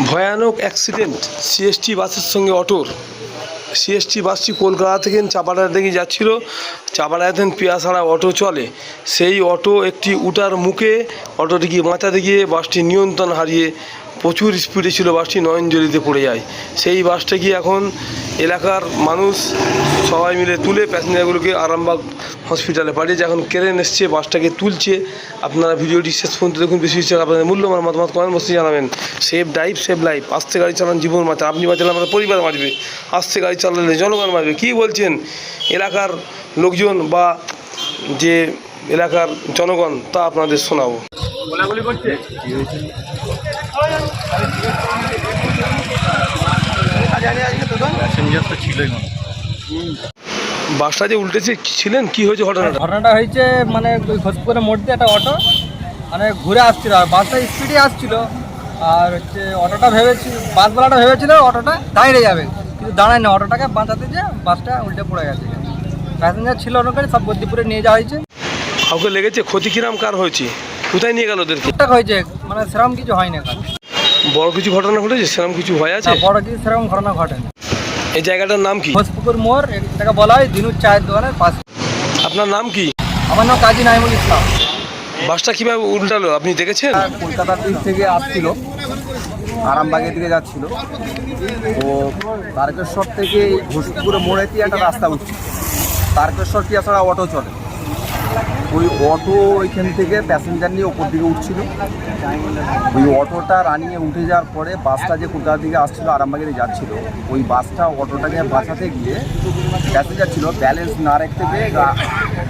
ভয়ানক accident CST বাসের সঙ্গে অটোর। সিএসটি বাসটি কলকাতা থেকে চাপাড়ার দিকে যাচ্ছিল। চাপাড়ায় পিয়াসাড়া অটো চলে, সেই অটো একটি উটার মুখে অটোটি গিয়ে বাঁচাতে গিয়ে বাসটি নিয়ন্ত্রণ হারিয়ে প্রচুর স্পিডে ছিল, বাসটি নয়নজলিতে পড়ে যায়। সেই বাসটা গিয়ে এখন এলাকার মানুষ সবাই মিলে তুলে প্যাসেঞ্জারগুলোকে আরামবাগ হসপিটালে পাঠিয়েছে। এখন ক্রেন এসছে, বাসটাকে তুলছে। আপনারা ভিডিওটি শেষ পর্যন্ত দেখুন। বেশি বেশি আপনাদের মূল্যবান মতামত কমেন্ট বক্সে জানাবেন। Save drive save life. আস্তে গাড়ি চালান, জীবন বাঁচান। আপনি বাঁচালে আমাদের পরিবার বাঁচবে, আস্তে গাড়ি চালালে জনগণ বাঁচবে। কী বলছেন এলাকার লোকজন বা যে এলাকার জনগণ, তা আপনাদের শোনাবো। গোলাগুলি করছে। প্যাসেঞ্জার তো ছিলই মনে। বাসটা যে উল্টেছে ছিলেন, কি হয়েছে ঘটনাটা হয়েছে মানে ঘোষপুরের মোড় দিয়ে একটা অটো মানে ঘুরে আসছিল, আর বাসটা স্পিডে আসছিল। আর হচ্ছে অটোটা বাসওয়ালাটা ভেবেছিল অটোটা দাঁড়িয়ে যাবে, কিন্তু দাঁড়ায় না। অটোটাকে বাঁচাতে যে বাসটা উল্টে পড়ে গেছে। প্যাসেঞ্জার ছিল অনুকারী, সব গদ্দিপুরে নিয়ে যাওয়া হয়েছে। কাউকে লেগেছে? ক্ষতি কিরাম কার হয়েছে? কোথায় নিয়ে গেল ওদেরকে? ঠিকঠাক হয়েছে, মানে সেরকম কিছু হয়নি। বড় কিছু ঘটনা ঘটেছে? সেরকম কিছু ভয় আছে? বড় কিছু সেরকম ঘটনা ঘটেনি। এই জায়গাটার নাম কি? ঘোষপুকুর মোড়, এটাকে বলা হয় দিনুর চায়ের দোকানের পাশে। আপনার নাম কি? আমার নাম কাজী নাইমুল ইসলাম। বাসটা কিভাবে উল্টালো আপনি দেখেছেন? কলকাতার দিক থেকে আসছিল, আরামবাগের দিকে যাচ্ছিল। ও তারকেশ্বর থেকে ঘোষপুকুরে মোড়েতে একটা রাস্তা উঠছে, তারকেশ্বর পিয়াসাড়া অটো চলে। ওই অটো ওইখান থেকে প্যাসেঞ্জার নিয়ে ওপর দিকে উঠছিল। ওই অটোটা রানিয়ে উঠে যাওয়ার পরে বাসটা যে কলকাতা দিকে আসছিল, আরামবাগের যাচ্ছিল, ওই বাসটা অটোটাকে বাঁচাতে গিয়ে প্যাসেঞ্জার ছিল ব্যালেন্স না রাখতে পেরে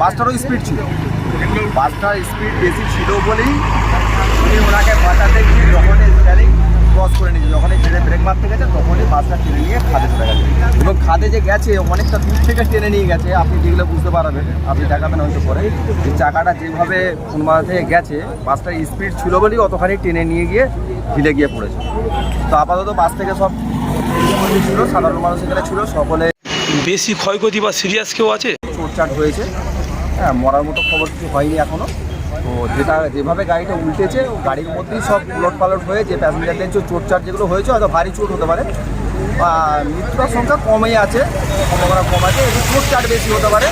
বাসটারও স্পিড ছিল। বাসটার স্পিড বেশি ছিল বলেই উনি ওনাকে বাঁচাতে গিয়ে যখনই স্টিয়ারিং ক্রস করে নিয়েছে, যখনই ছেড়ে ব্রেক মারতে গেছে, তখনই বাসটা টেনে নিয়ে খাদে চলে গেছে। এবং খাদে যে গেছে অনেকটা দূর থেকে টেনে নিয়ে গেছে। আপনি যেগুলো বুঝতে পারবেন, আপনি দেখাবেন হয়তো পরে, যে চাকাটা যেভাবে কোনবাধা থেকে গেছে, বাসটার স্পিড ছিল বলেই অতখানি টেনে নিয়ে গিয়ে ঢিলে গিয়ে পড়েছে। তো আপাতত বাস থেকে সব ছিল, সাধারণ মানুষ এখানে ছিল, সকলে। বেশি ক্ষয়ক্ষতি বা সিরিয়াস কেউ আছে? চোটচাট হয়েছে, হ্যাঁ, মরার মতো খবর কিছু হয়নি এখনও। তো যেভাবে গাড়িটা উল্টেছে, গাড়ির মধ্যেই সব উলট পালট হয়ে যে প্যাসেঞ্জারদের যে চোটচাট যেগুলো হয়েছে, হয়তো ভারী চোট হতে পারে। মৃত্যুর সংখ্যা কমই আছে, সম্ভাবনা কম আছে। একটু চোটচাট বেশি হতে পারে।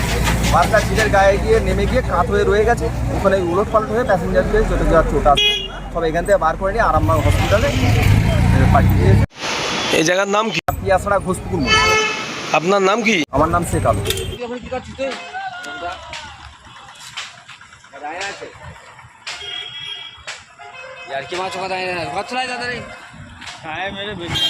বাসটা ছিলের গায়ে গিয়ে নেমে গিয়ে কাত হয়ে রয়ে গেছে, ওখানে উলট পালট হয়ে প্যাসেঞ্জারকে যত যাওয়ার চোট আসছে, সব এখান থেকে বার করে নিয়ে আরামবাগ হসপিটালে পাঠিয়ে দিয়েছে। এই জায়গার নাম কি? পিয়াসাড়া ঘোষপুকুর মোড়। আপনার নাম কি? আমার নাম শেখ আলু। यार की माँ चौका है बहुत चलाए ज़्यादा नहीं खाए मेरे बेटा